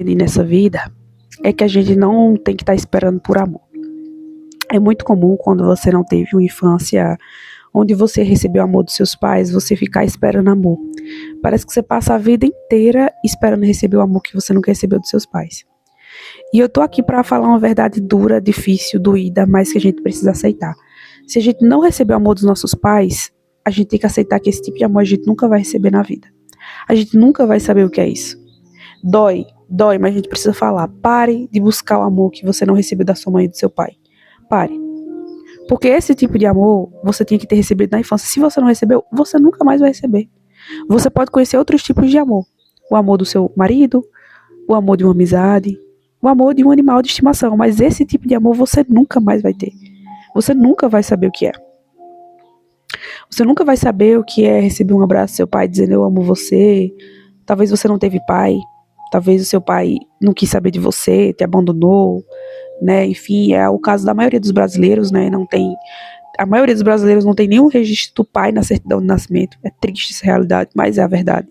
nessa vida é que a gente não tem que estar esperando por amor. É muito comum quando você não teve uma infância onde você recebeu amor dos seus pais, você ficar esperando amor. Parece que você passa a vida inteira esperando receber o amor que você nunca recebeu dos seus pais. E eu tô aqui para falar uma verdade dura, difícil, doída, mas que a gente precisa aceitar. Se a gente não receber o amor dos nossos pais, a gente tem que aceitar que esse tipo de amor a gente nunca vai receber na vida. A gente nunca vai saber o que é isso. Dói, mas a gente precisa falar. Pare de buscar o amor que você não recebeu da sua mãe e do seu pai. Pare. Porque esse tipo de amor você tinha que ter recebido na infância. Se você não recebeu, você nunca mais vai receber. Você pode conhecer outros tipos de amor. O amor do seu marido, o amor de uma amizade, o amor de um animal de estimação. Mas esse tipo de amor você nunca mais vai ter. Você nunca vai saber o que é. Você nunca vai saber o que é receber um abraço do seu pai dizendo eu amo você. Talvez você não teve pai. Talvez o seu pai não quis saber de você, te abandonou, né? Enfim, é o caso da maioria dos brasileiros, né? A maioria dos brasileiros não tem nenhum registro do pai na certidão de nascimento. É triste essa realidade, mas é a verdade.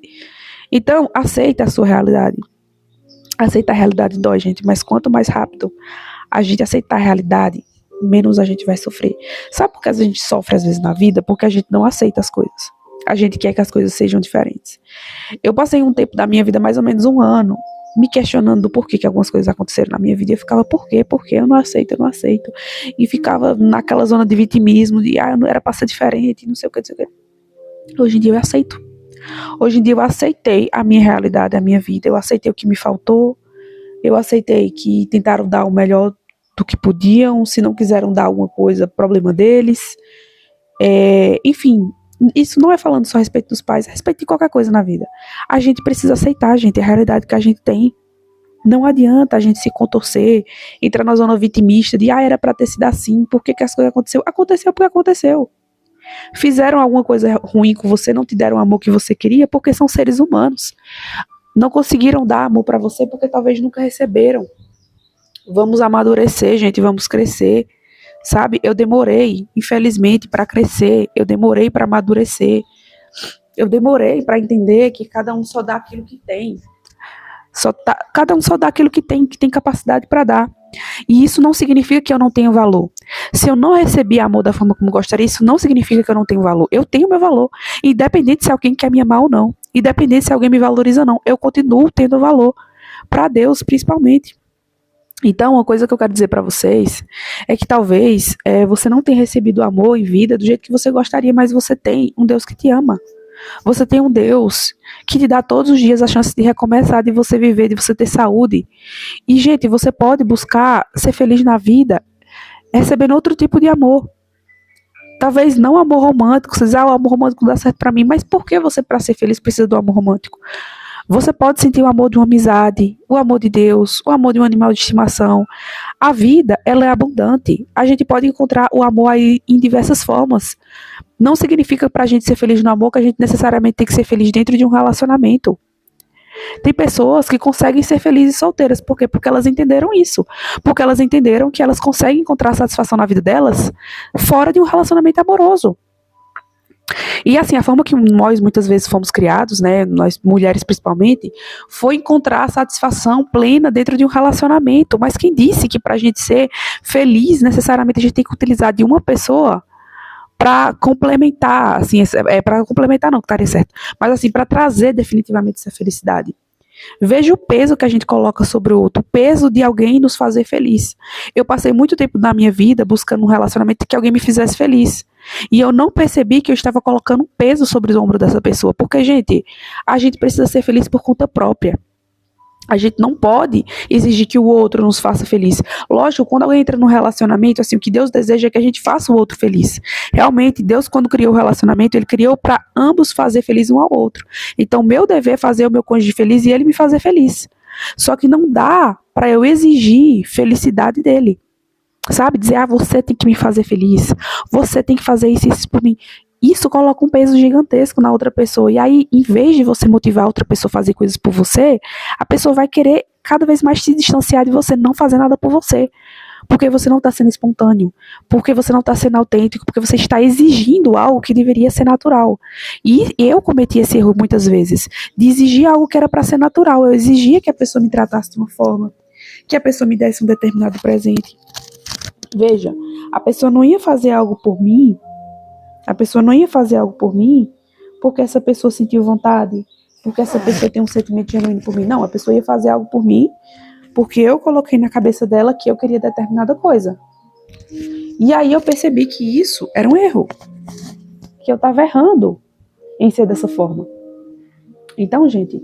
Então, aceita a sua realidade. Aceitar a realidade dói, gente, mas quanto mais rápido a gente aceitar a realidade, menos a gente vai sofrer. Sabe por que a gente sofre às vezes na vida? Porque a gente não aceita as coisas. A gente quer que as coisas sejam diferentes. Eu passei um tempo da minha vida, mais ou menos um ano, me questionando do porquê que algumas coisas aconteceram na minha vida. E eu ficava, por quê? Eu não aceito. E ficava naquela zona de vitimismo, de, eu não era pra ser diferente, não sei o que. Hoje em dia eu aceito. Hoje em dia eu aceitei a minha realidade, a minha vida. Eu aceitei o que me faltou. Eu aceitei que tentaram dar o melhor do que podiam. Se não quiseram dar alguma coisa, problema deles. Enfim, isso não é falando só a respeito dos pais, é a respeito de qualquer coisa na vida. A gente precisa aceitar, gente, a realidade que a gente tem. Não adianta a gente se contorcer, entrar na zona vitimista de, era pra ter sido assim, por que as coisas aconteceram? Aconteceu porque aconteceu. Fizeram alguma coisa ruim com você, não te deram o amor que você queria, porque são seres humanos. Não conseguiram dar amor pra você porque talvez nunca receberam. Vamos amadurecer, gente, vamos crescer. Sabe, eu demorei, infelizmente, para crescer, eu demorei para amadurecer, eu demorei para entender que cada um só dá aquilo que tem, cada um só dá aquilo que tem capacidade para dar, e isso não significa que eu não tenho valor. Se eu não recebi amor da forma como gostaria, isso não significa que eu não tenho valor. Eu tenho meu valor, independente se alguém quer me amar ou não, independente se alguém me valoriza ou não, eu continuo tendo valor, para Deus principalmente. Então, uma coisa que eu quero dizer para vocês é que talvez você não tenha recebido amor e vida do jeito que você gostaria, mas você tem um Deus que te ama. Você tem um Deus que te dá todos os dias a chance de recomeçar, de você viver, de você ter saúde. E, gente, você pode buscar ser feliz na vida recebendo outro tipo de amor. Talvez não amor romântico, você diz, o amor romântico dá certo para mim, mas por que você, para ser feliz, precisa do amor romântico? Você pode sentir o amor de uma amizade, o amor de Deus, o amor de um animal de estimação. A vida, ela é abundante. A gente pode encontrar o amor aí em diversas formas. Não significa pra gente ser feliz no amor que a gente necessariamente tem que ser feliz dentro de um relacionamento. Tem pessoas que conseguem ser felizes solteiras. Por quê? Porque elas entenderam isso. Porque elas entenderam que elas conseguem encontrar satisfação na vida delas fora de um relacionamento amoroso. E assim, a forma que nós muitas vezes fomos criados, né, nós mulheres principalmente, foi encontrar a satisfação plena dentro de um relacionamento. Mas quem disse que pra gente ser feliz, necessariamente a gente tem que utilizar de uma pessoa para complementar, assim, para complementar não, que estaria certo, mas assim, para trazer definitivamente essa felicidade. Veja o peso que a gente coloca sobre o outro, o peso de alguém nos fazer feliz. Eu passei muito tempo da minha vida buscando um relacionamento que alguém me fizesse feliz. E eu não percebi que eu estava colocando um peso sobre o ombro dessa pessoa. Porque, gente, a gente precisa ser feliz por conta própria. A gente não pode exigir que o outro nos faça feliz. Lógico, quando alguém entra num relacionamento, assim, o que Deus deseja é que a gente faça o outro feliz. Realmente, Deus, quando criou o relacionamento, Ele criou para ambos fazer feliz um ao outro. Então, meu dever é fazer o meu cônjuge feliz e ele me fazer feliz. Só que não dá para eu exigir felicidade dele. Sabe? Dizer, você tem que me fazer feliz. Você tem que fazer isso por mim. Isso coloca um peso gigantesco na outra pessoa. E aí, em vez de você motivar a outra pessoa a fazer coisas por você, a pessoa vai querer cada vez mais se distanciar de você não fazer nada por você. Porque você não está sendo espontâneo, porque você não está sendo autêntico, porque você está exigindo algo que deveria ser natural. E eu cometi esse erro muitas vezes, de exigir algo que era para ser natural. Eu exigia que a pessoa me tratasse de uma forma, que a pessoa me desse um determinado presente. Veja, a pessoa não ia fazer algo por mim, porque essa pessoa sentiu vontade, porque essa pessoa tem um sentimento genuíno por mim. Não, a pessoa ia fazer algo por mim, porque eu coloquei na cabeça dela que eu queria determinada coisa. E aí eu percebi que isso era um erro, que eu estava errando em ser dessa forma. Então, gente,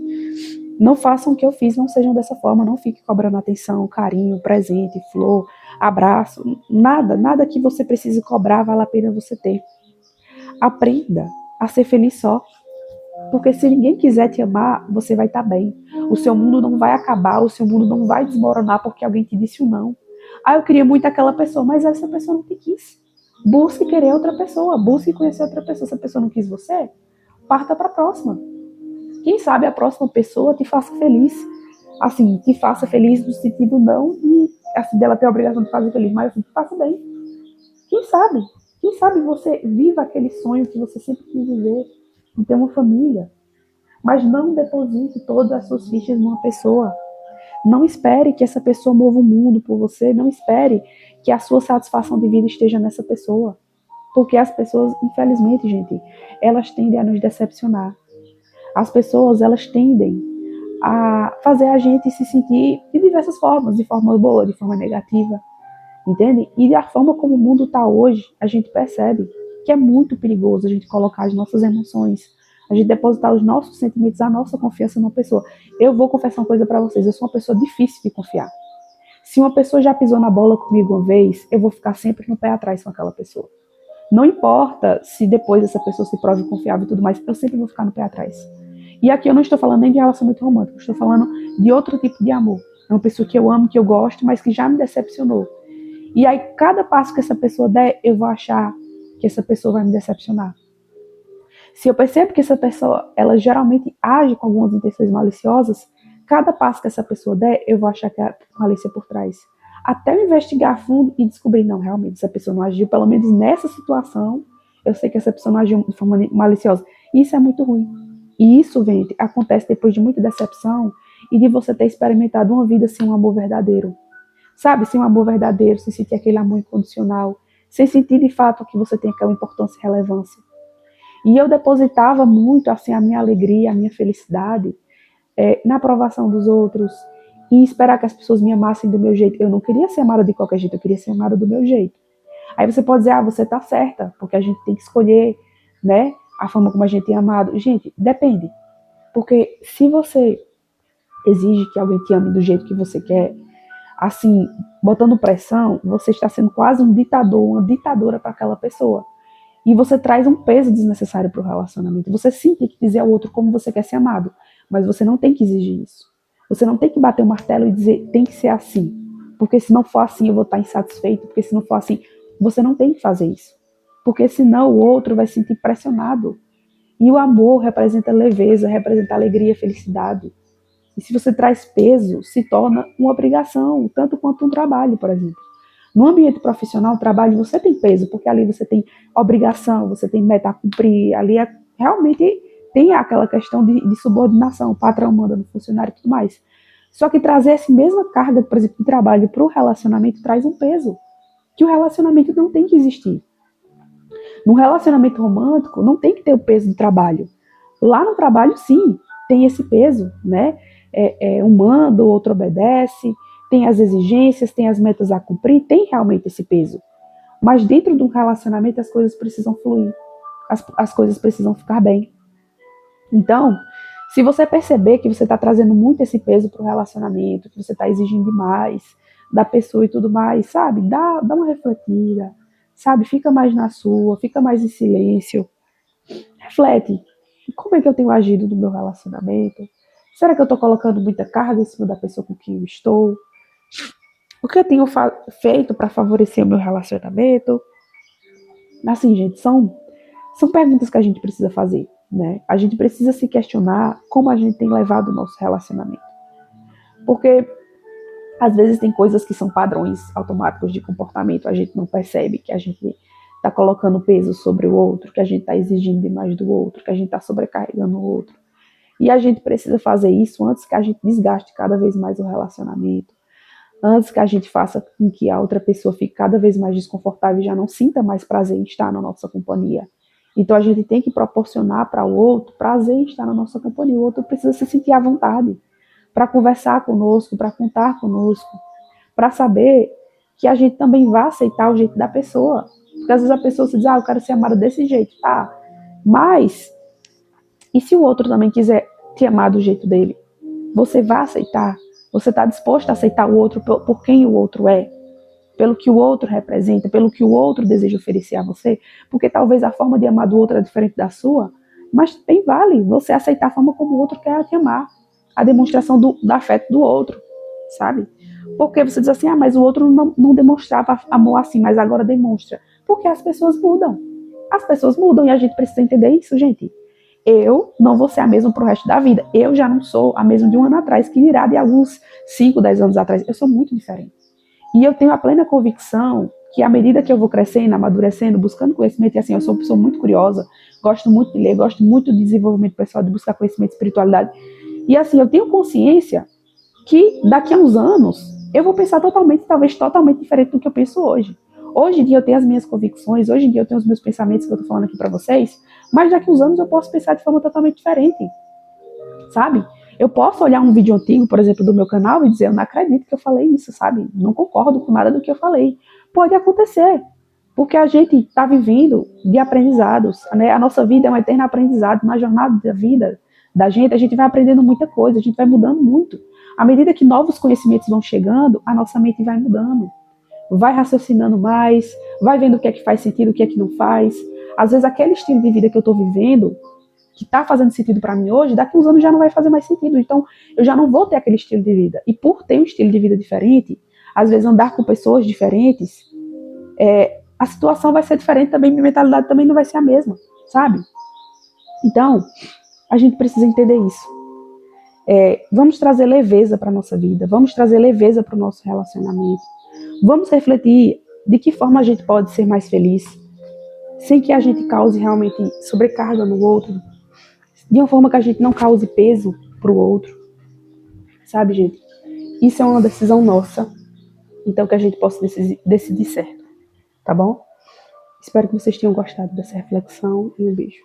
não façam o que eu fiz, não sejam dessa forma, não fique cobrando atenção, carinho, presente, flor, abraço, nada que você precise cobrar vale a pena você ter. Aprenda a ser feliz só. Porque se ninguém quiser te amar, você vai estar bem. O seu mundo não vai acabar, o seu mundo não vai desmoronar porque alguém te disse um não. Eu queria muito aquela pessoa, mas essa pessoa não te quis. Busque querer outra pessoa, busque conhecer outra pessoa. Se a pessoa não quis você, parta para a próxima. Quem sabe a próxima pessoa te faça feliz. Assim, te faça feliz no sentido não de assim, dela ter a obrigação de fazer feliz, mas assim, te faça bem. Quem sabe você viva aquele sonho que você sempre quis viver, de ter uma família. Mas não deposite todas as suas fichas numa pessoa. Não espere que essa pessoa mova o mundo por você. Não espere que a sua satisfação de vida esteja nessa pessoa. Porque as pessoas, infelizmente, gente, elas tendem a nos decepcionar. As pessoas, elas tendem a fazer a gente se sentir de diversas formas. De forma boa, de forma negativa. Entende? E da forma como o mundo está hoje, a gente percebe que é muito perigoso a gente colocar as nossas emoções, a gente depositar os nossos sentimentos, a nossa confiança numa pessoa. Eu vou confessar uma coisa para vocês, eu sou uma pessoa difícil de confiar. Se uma pessoa já pisou na bola comigo uma vez, eu vou ficar sempre no pé atrás com aquela pessoa. Não importa se depois essa pessoa se prove confiável e tudo mais, eu sempre vou ficar no pé atrás. E aqui eu não estou falando nem de relacionamento romântico, eu estou falando de outro tipo de amor. É uma pessoa que eu amo, que eu gosto, mas que já me decepcionou. E aí, cada passo que essa pessoa der, eu vou achar que essa pessoa vai me decepcionar. Se eu percebo que essa pessoa, ela geralmente age com algumas intenções maliciosas, cada passo que essa pessoa der, eu vou achar que há malícia por trás. Até eu investigar a fundo e descobrir, não, realmente, essa pessoa não agiu, pelo menos nessa situação, eu sei que essa pessoa não agiu de forma maliciosa. Isso é muito ruim. E isso, gente, acontece depois de muita decepção e de você ter experimentado uma vida sem um amor verdadeiro. Sabe, sem um amor verdadeiro, sem sentir aquele amor incondicional, sem sentir de fato que você tem aquela importância e relevância. E eu depositava muito assim a minha alegria, a minha felicidade na aprovação dos outros e esperar que as pessoas me amassem do meu jeito. Eu não queria ser amada de qualquer jeito, eu queria ser amada do meu jeito. Aí você pode dizer, você tá certa, porque a gente tem que escolher, né, a forma como a gente é amado. Gente, depende. Porque se você exige que alguém te ame do jeito que você quer, assim, botando pressão, você está sendo quase um ditador, uma ditadora para aquela pessoa. E você traz um peso desnecessário para o relacionamento. Você sim tem que dizer ao outro como você quer ser amado, mas você não tem que exigir isso. Você não tem que bater o martelo e dizer, tem que ser assim. Porque se não for assim, eu vou estar insatisfeito. Porque se não for assim, você não tem que fazer isso. Porque senão o outro vai se sentir pressionado. E o amor representa leveza, representa alegria, felicidade. E se você traz peso, se torna uma obrigação, tanto quanto um trabalho, por exemplo. No ambiente profissional, o trabalho, você tem peso, porque ali você tem obrigação, você tem meta a cumprir, ali realmente tem aquela questão de subordinação, o patrão manda no funcionário e tudo mais. Só que trazer essa mesma carga, por exemplo, de trabalho para o relacionamento traz um peso, que o relacionamento não tem que existir. Num relacionamento romântico, não tem que ter o peso do trabalho. Lá no trabalho, sim, tem esse peso, né? Um manda, o outro obedece, tem as exigências, tem as metas a cumprir, tem realmente esse peso. Mas dentro de um relacionamento as coisas precisam fluir, as coisas precisam ficar bem. Então, se você perceber que você está trazendo muito esse peso para o relacionamento, que você está exigindo demais da pessoa e tudo mais, sabe? Dá uma refletida, sabe? Fica mais na sua, fica mais em silêncio. Reflete. Como é que eu tenho agido no meu relacionamento? Será que eu estou colocando muita carga em cima da pessoa com quem eu estou? O que eu tenho feito para favorecer o meu relacionamento? Assim, gente, são perguntas que a gente precisa fazer, né? A gente precisa se questionar como a gente tem levado o nosso relacionamento. Porque às vezes tem coisas que são padrões automáticos de comportamento, a gente não percebe que a gente está colocando peso sobre o outro, que a gente está exigindo demais do outro, que a gente está sobrecarregando o outro. E a gente precisa fazer isso antes que a gente desgaste cada vez mais o relacionamento, antes que a gente faça com que a outra pessoa fique cada vez mais desconfortável e já não sinta mais prazer em estar na nossa companhia. Então a gente tem que proporcionar para o outro prazer em estar na nossa companhia. O outro precisa se sentir à vontade para conversar conosco, para contar conosco, para saber que a gente também vai aceitar o jeito da pessoa. Porque às vezes a pessoa se diz, eu quero ser amada desse jeito, tá? Mas, e se o outro também quiser te amar do jeito dele? Você vai aceitar? Você está disposto a aceitar o outro por quem o outro é? Pelo que o outro representa, pelo que o outro deseja oferecer a você? Porque talvez a forma de amar do outro é diferente da sua, mas bem vale você aceitar a forma como o outro quer te amar. A demonstração do afeto do outro, sabe? Porque você diz assim, mas o outro não demonstrava amor assim, mas agora demonstra. Porque as pessoas mudam. As pessoas mudam e a gente precisa entender isso, gente. Eu não vou ser a mesma pro resto da vida. Eu já não sou a mesma de um ano atrás, que dirá de alguns 5, 10 anos atrás. Eu sou muito diferente. E eu tenho a plena convicção que à medida que eu vou crescendo, amadurecendo, buscando conhecimento, e assim, eu sou uma pessoa muito curiosa, gosto muito de ler, gosto muito de desenvolvimento pessoal, de buscar conhecimento e espiritualidade. E assim, eu tenho consciência que daqui a uns anos eu vou pensar talvez totalmente diferente do que eu penso hoje. Hoje em dia eu tenho as minhas convicções, hoje em dia eu tenho os meus pensamentos que eu tô falando aqui pra vocês, mas daqui a uns anos eu posso pensar de forma totalmente diferente, sabe? Eu posso olhar um vídeo antigo, por exemplo, do meu canal e dizer, eu não acredito que eu falei isso, sabe? Não concordo com nada do que eu falei. Pode acontecer, porque a gente está vivendo de aprendizados, né? A nossa vida é um eterno aprendizado, na jornada da vida da gente, a gente vai aprendendo muita coisa, a gente vai mudando muito. À medida que novos conhecimentos vão chegando, a nossa mente vai mudando. Vai raciocinando mais, vai vendo o que é que faz sentido, o que é que não faz. Às vezes aquele estilo de vida que eu estou vivendo, que está fazendo sentido para mim hoje, daqui a uns anos já não vai fazer mais sentido. Então, eu já não vou ter aquele estilo de vida. E por ter um estilo de vida diferente, às vezes andar com pessoas diferentes, a situação vai ser diferente também, minha mentalidade também não vai ser a mesma, sabe? Então, a gente precisa entender isso. Vamos trazer leveza para a nossa vida, vamos trazer leveza para o nosso relacionamento. Vamos refletir de que forma a gente pode ser mais feliz, sem que a gente cause realmente sobrecarga no outro, de uma forma que a gente não cause peso para o outro, sabe, gente? Isso é uma decisão nossa, então que a gente possa decidir certo, tá bom? Espero que vocês tenham gostado dessa reflexão e um beijo.